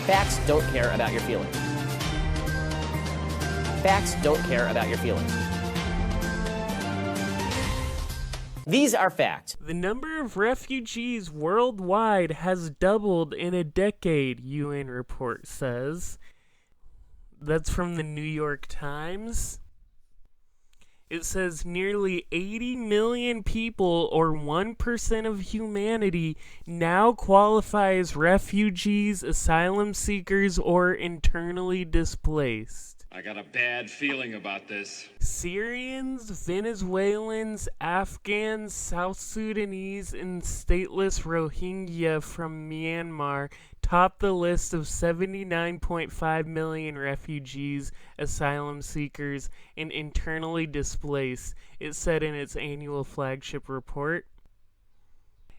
Facts don't care about your feelings. Facts don't care about your feelings. These are facts. The number of refugees worldwide has doubled in a decade, UN report says. That's from the New York Times. It says nearly 80 million people, or 1% of humanity, now qualify as refugees, asylum seekers, or internally displaced. I got a bad feeling about this. Syrians, Venezuelans, Afghans, South Sudanese, and stateless Rohingya from Myanmar top the list of 79.5 million refugees, asylum seekers, and internally displaced, it said in its annual flagship report.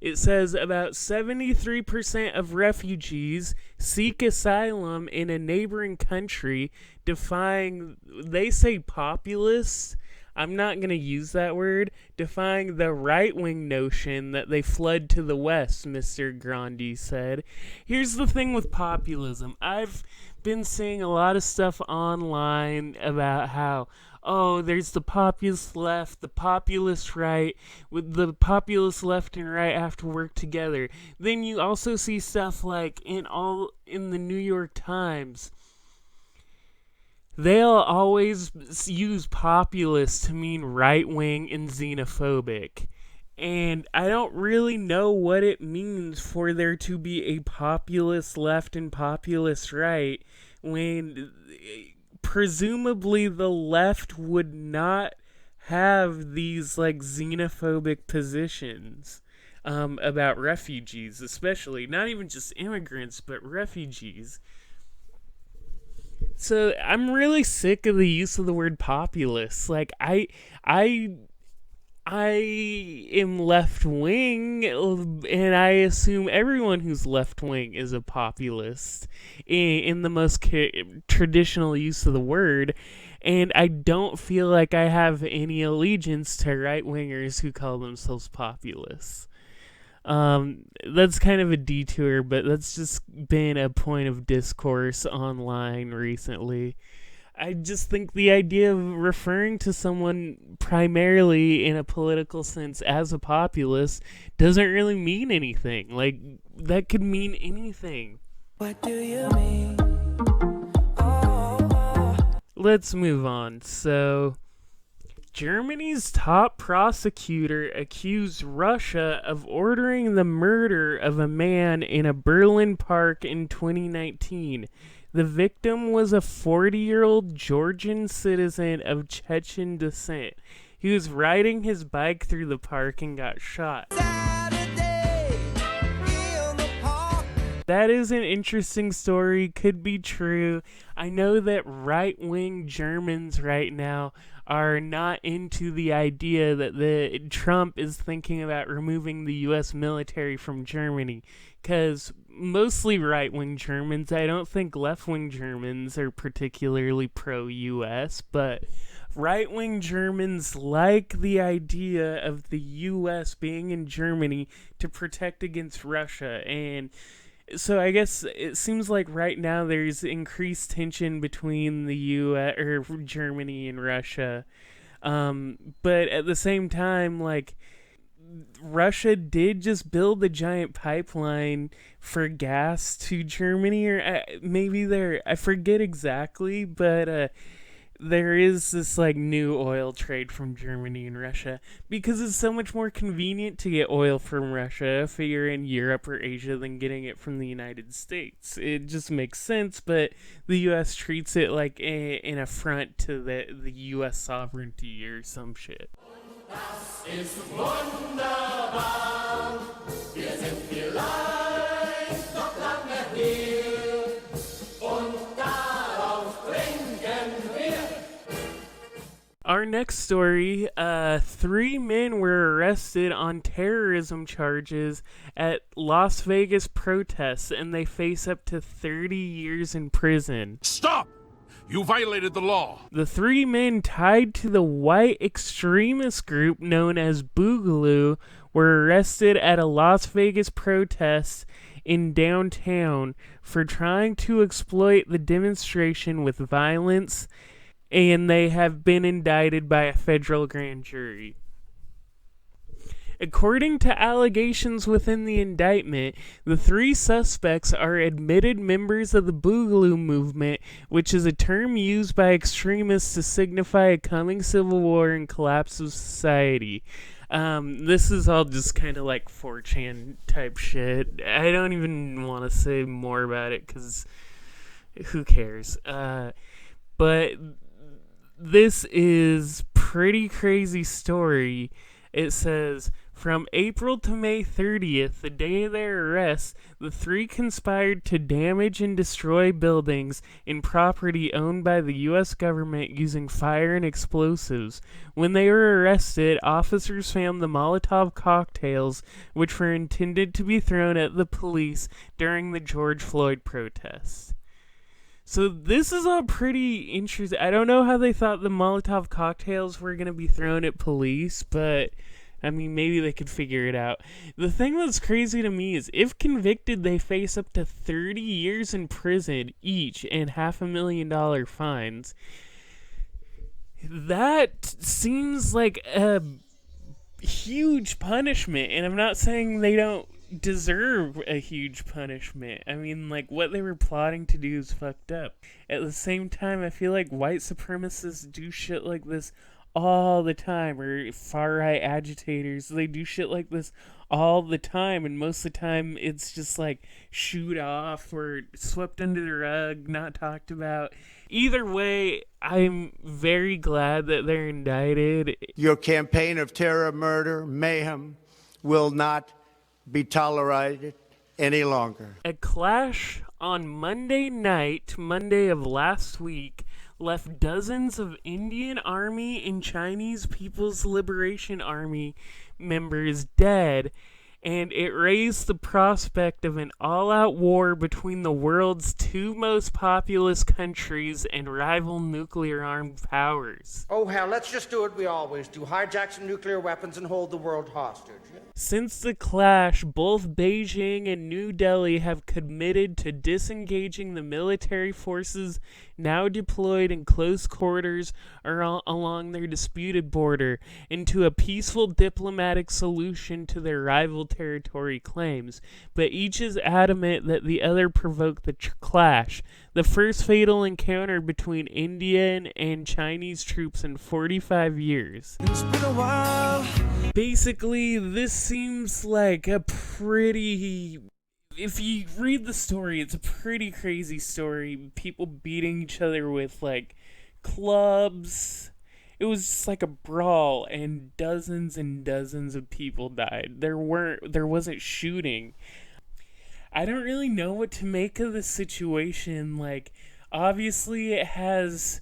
It says about 73% of refugees seek asylum in a neighboring country, defying, they say populist, I'm not going to use that word, defying the right-wing notion that they fled to the West, Mr. Grandi said. Here's the thing with populism. I've been seeing a lot of stuff online about how, oh, there's the populist left, the populist right, with the populist left and right have to work together. Then you also see stuff like in the New York Times. They'll always use populist to mean right-wing and xenophobic. And I don't really know what it means for there to be a populist left and populist right when presumably the left would not have these like xenophobic positions about refugees, especially not even just immigrants but refugees. So I'm really sick of the use of the word populist. Like I am left wing, and I assume everyone who's left wing is a populist in the most traditional use of the word. And I don't feel like I have any allegiance to right wingers who call themselves populists. That's kind of a detour, but that's just been a point of discourse online recently. I just think the idea of referring to someone primarily in a political sense as a populist doesn't really mean anything. Like, that could mean anything. What do you mean? Let's move on. So, Germany's top prosecutor accused Russia of ordering the murder of a man in a Berlin park in 2019. The victim was a 40-year-old Georgian citizen of Chechen descent. He was riding his bike through the park and got shot. That is an interesting story, could be true. I know that right-wing Germans right now are not into the idea that Trump is thinking about removing the U.S. military from Germany, because mostly right-wing Germans, I don't think left-wing Germans are particularly pro-U.S., but right-wing Germans like the idea of the U.S. being in Germany to protect against Russia. And so I guess it seems like right now there's increased tension between the U.S. or Germany and Russia. But at the same time, like, Russia did just build a giant pipeline for gas to Germany, or maybe I forget exactly, but there is this like new oil trade from Germany and Russia because it's so much more convenient to get oil from Russia if you're in Europe or Asia than getting it from the United States. It just makes sense, but the U.S. treats it like an affront to the U.S. sovereignty or some shit. Das ist wunderbar, wir sind vielleicht noch lange hier und darauf trinken wir. Our next story, 3 men were arrested on terrorism charges at Las Vegas protests, and they face up to 30 years in prison. Stop! You violated the law. The 3 men tied to the white extremist group known as Boogaloo were arrested at a Las Vegas protest in downtown for trying to exploit the demonstration with violence, and they have been indicted by a federal grand jury. According to allegations within the indictment, the 3 suspects are admitted members of the Boogaloo movement, which is a term used by extremists to signify a coming civil war and collapse of society. This is all just kind of like 4chan type shit. I don't even want to say more about it because who cares? But this is pretty crazy story. It says, from April to May 30th, the day of their arrest, the 3 conspired to damage and destroy buildings and property owned by the U.S. government using fire and explosives. When they were arrested, officers found the Molotov cocktails, which were intended to be thrown at the police during the George Floyd protests. So this is all pretty interesting. I don't know how they thought the Molotov cocktails were going to be thrown at police, but I mean, maybe they could figure it out. The thing that's crazy to me is if convicted, they face up to 30 years in prison each and $500,000 fines. That seems like a huge punishment, and I'm not saying they don't deserve a huge punishment. I mean, like, what they were plotting to do is fucked up. At the same time, I feel like white supremacists do shit like this all the time, or far-right agitators, they do shit like this all the time, and most of the time it's just like shoot off or swept under the rug, not talked about. Either way, I'm very glad that they're indicted. Your campaign of terror, murder, mayhem will not be tolerated any longer. A clash on Monday night, Monday of last week, left dozens of Indian Army and Chinese People's Liberation Army members dead, and it raised the prospect of an all-out war between the world's 2 most populous countries and rival nuclear-armed powers. Oh hell, let's just do what we always do. Hijack some nuclear weapons and hold the world hostage. Since the clash, both Beijing and New Delhi have committed to disengaging the military forces now deployed in close quarters along their disputed border into a peaceful diplomatic solution to their rival territory claims, but each is adamant that the other provoked the clash, the first fatal encounter between Indian and Chinese troops in 45 years. It's been a while. Basically, this seems like a pretty... If you read the story, it's a pretty crazy story. People beating each other with, like, clubs. It was just like a brawl, and dozens of people died. There wasn't shooting. I don't really know what to make of the situation. Like, obviously it has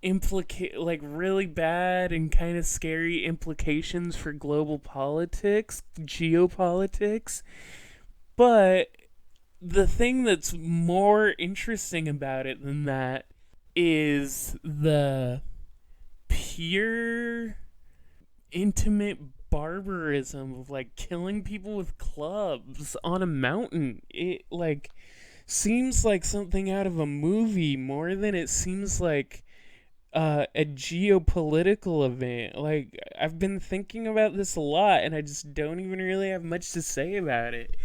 really bad and kind of scary implications for global politics, geopolitics. But the thing that's more interesting about it than that is the pure, intimate barbarism of, like, killing people with clubs on a mountain. It, like, seems like something out of a movie more than it seems like a geopolitical event. Like, I've been thinking about this a lot, and I just don't even really have much to say about it,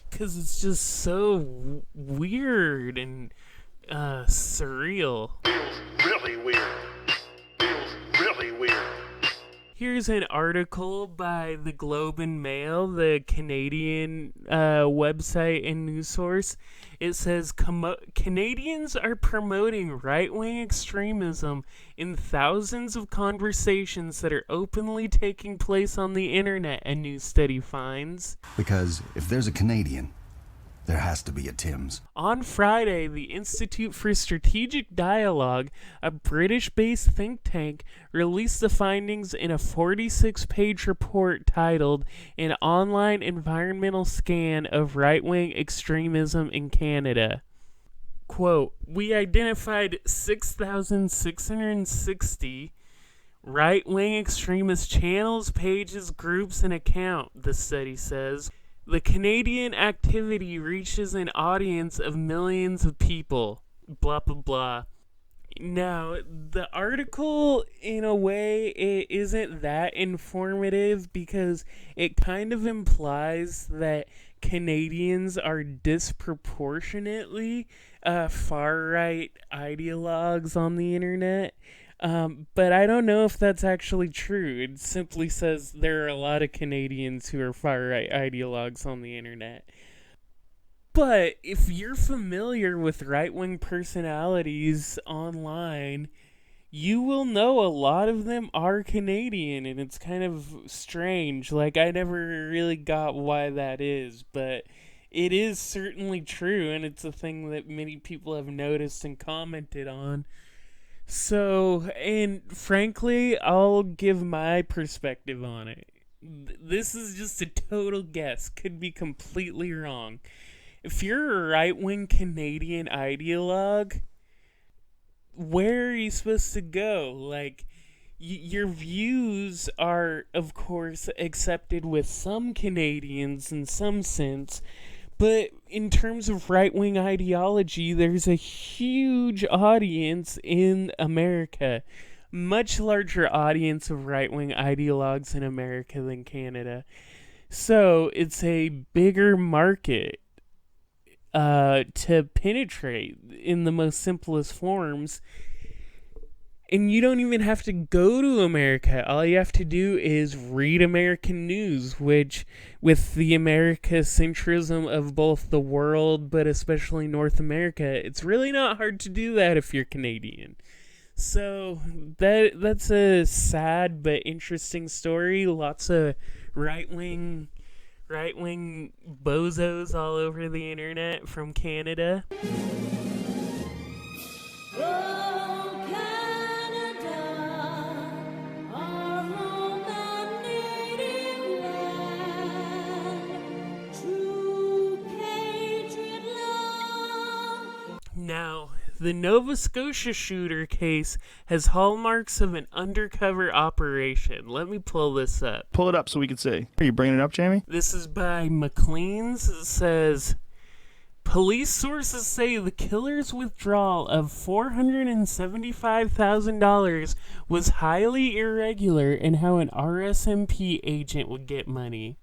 because it's just so weird and surreal. Feels really weird. Feels really weird. Here's an article by the Globe and Mail, the Canadian website and news source. It says, Canadians are promoting right-wing extremism in thousands of conversations that are openly taking place on the internet, a new study finds. Because if there's a Canadian, there has to be a Tim's. On Friday, the Institute for Strategic Dialogue, a British-based think tank, released the findings in a 46-page report titled An Online Environmental Scan of Right-Wing Extremism in Canada. quote, "We identified 6,660 right-wing extremist channels, pages, groups, and accounts," the study says. "The Canadian activity reaches an audience of millions of people." Blah, blah, blah. Now, the article, in a way, it isn't that informative because it kind of implies that Canadians are disproportionately far-right ideologues on the internet. But I don't know if that's actually true. It simply says there are a lot of Canadians who are far-right ideologues on the internet. But if you're familiar with right-wing personalities online, you will know a lot of them are Canadian, and it's kind of strange. Like, I never really got why that is, but it is certainly true, and it's a thing that many people have noticed and commented on. So, and frankly, I'll give my perspective on it. This is just a total guess, could be completely wrong. If you're a right-wing Canadian ideologue, where are you supposed to go? Like, your views are, of course, accepted with some Canadians in some sense, but in terms of right-wing ideology, there's a huge audience in America. Much larger audience of right-wing ideologues in America than Canada. So, it's a bigger market to penetrate in the most simplest forms. And you don't even have to go to America. All you have to do is read American news, which, with the America-centrism of both the world, but especially North America, it's really not hard to do that if you're Canadian. So, that's a sad but interesting story. Lots of right-wing bozos all over the internet from Canada. Oh, Canada, our home and native land, true patriot love. Now, the Nova Scotia shooter case has hallmarks of an undercover operation. Let me pull this up. Pull it up so we can see. Are you bringing it up, Jamie? This is by McLean's. It says, police sources say the killer's withdrawal of $475,000 was highly irregular in how an RSMP agent would get money.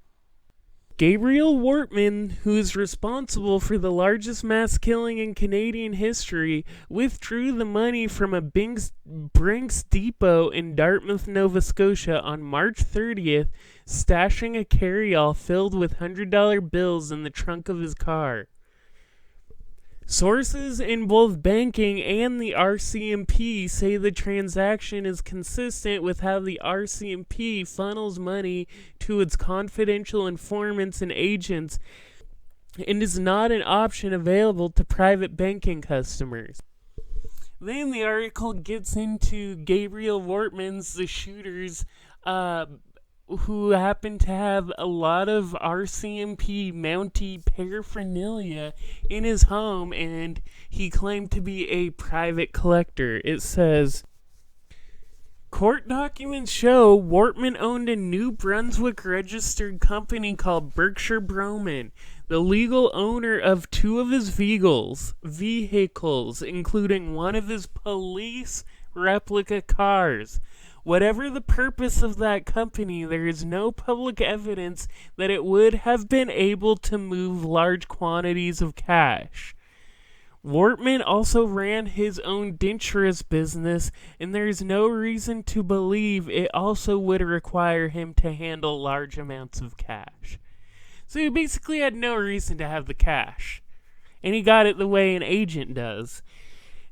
Gabriel Wortman, who is responsible for the largest mass killing in Canadian history, withdrew the money from a Brinks depot in Dartmouth, Nova Scotia on March 30th, stashing a carryall filled with $100 bills in the trunk of his car. Sources in both banking and the RCMP say the transaction is consistent with how the RCMP funnels money to its confidential informants and agents and is not an option available to private banking customers. Then the article gets into Gabriel Wortman's, the shooter's, who happened to have a lot of RCMP Mountie paraphernalia in his home, and he claimed to be a private collector. It says, court documents show Wortman owned a New Brunswick-registered company called Berkshire Broman, the legal owner of two of his vehicles, including one of his police replica cars. Whatever the purpose of that company, there is no public evidence that it would have been able to move large quantities of cash. Wortman also ran his own denturist business, and there is no reason to believe it also would require him to handle large amounts of cash. So he basically had no reason to have the cash, and he got it the way an agent does.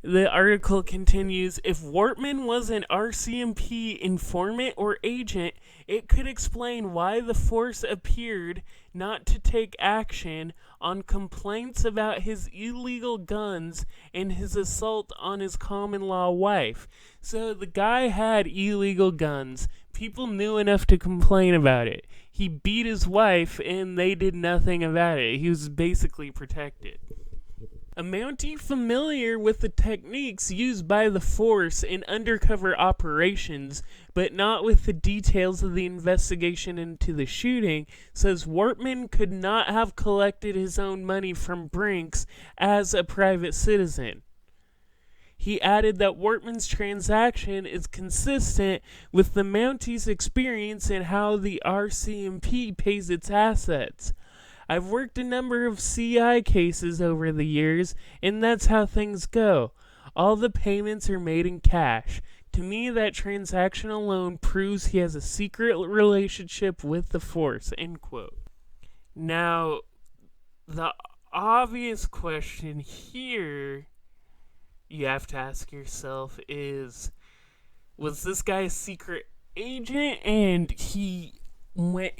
The article continues, if Wortman was an RCMP informant or agent, it could explain why the force appeared not to take action on complaints about his illegal guns and his assault on his common-law wife. So the guy had illegal guns. People knew enough to complain about it. He beat his wife, and they did nothing about it. He was basically protected. A Mountie familiar with the techniques used by the force in undercover operations, but not with the details of the investigation into the shooting, says Wortman could not have collected his own money from Brinks as a private citizen. He added that Wortman's transaction is consistent with the Mounties' experience in how the RCMP pays its assets. I've worked a number of CI cases over the years, and that's how things go. All the payments are made in cash. To me, that transaction alone proves he has a secret relationship with the force, end quote. Now, the obvious question here you have to ask yourself is, was this guy a secret agent and he went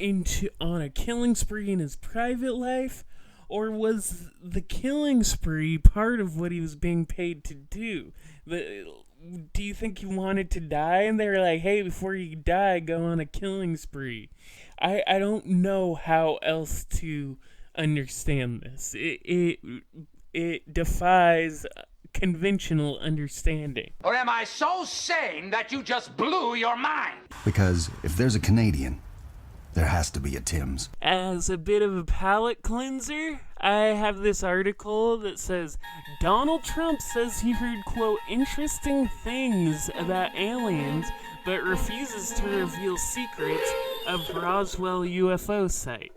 on a killing spree in his private life, or was the killing spree part of what he was being paid to do? Do you think he wanted to die and they were like, hey, before you die, go on a killing spree? I don't know how else to understand this. It defies conventional understanding. Or am I so sane that you just blew your mind? Because if there's a Canadian, there has to be a Tim's. As a bit of a palate cleanser, I have this article that says, Donald Trump says he heard, quote, interesting things about aliens, but refuses to reveal secrets of Roswell UFO site.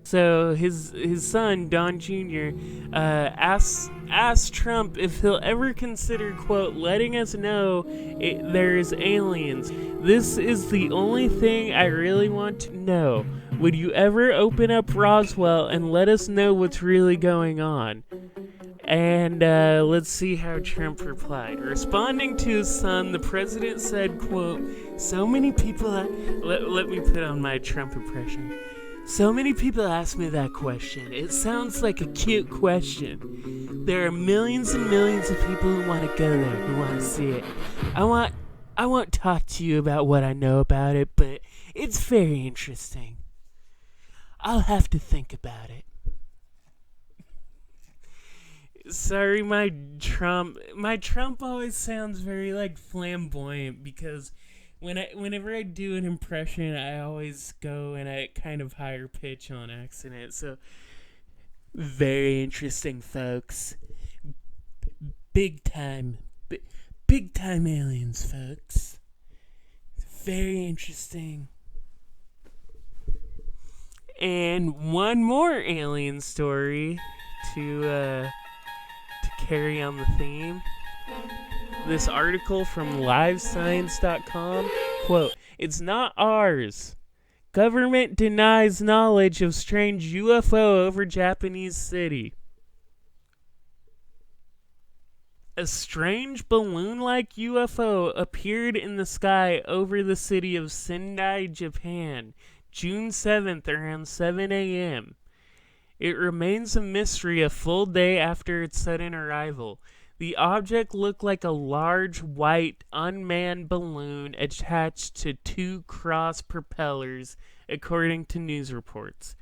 So his son, Don Jr., asks Trump if he'll ever consider, quote, letting us know there's aliens. This is the only thing I really want to know. Would you ever open up Roswell and let us know what's really going on? And let's see how Trump replied. Responding to his son, the president said, quote, so many people... Let me put on my Trump impression. So many people ask me that question. It sounds like a cute question. There are millions and millions of people who want to go there, who want to see it. I won't talk to you about what I know about it, but it's very interesting. I'll have to think about it. Sorry, my Trump always sounds very like flamboyant because whenever I do an impression, I always go in a kind of higher pitch on accident. So, very interesting, folks. Big time aliens, folks. Very interesting. And one more alien story to carry on the theme. This article from livescience.com, quote, it's not ours. Government denies knowledge of strange UFO over Japanese city. A strange balloon-like UFO appeared in the sky over the city of Sendai, Japan, June 7th around 7 a.m. It remains a mystery a full day after its sudden arrival. The object looked like a large, white, unmanned balloon attached to two cross propellers, according to news reports.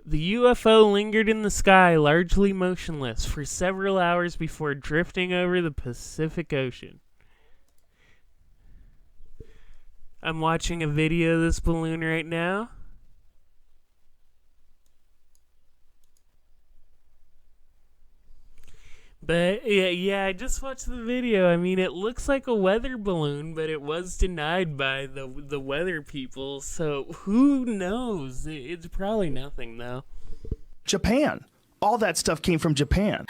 The UFO lingered in the sky, largely motionless, for several hours before drifting over the Pacific Ocean. I'm watching a video of this balloon right now. But, yeah, I just watched the video. I mean, it looks like a weather balloon, but it was denied by the weather people, so who knows? It's probably nothing, though. Japan. All that stuff came from Japan.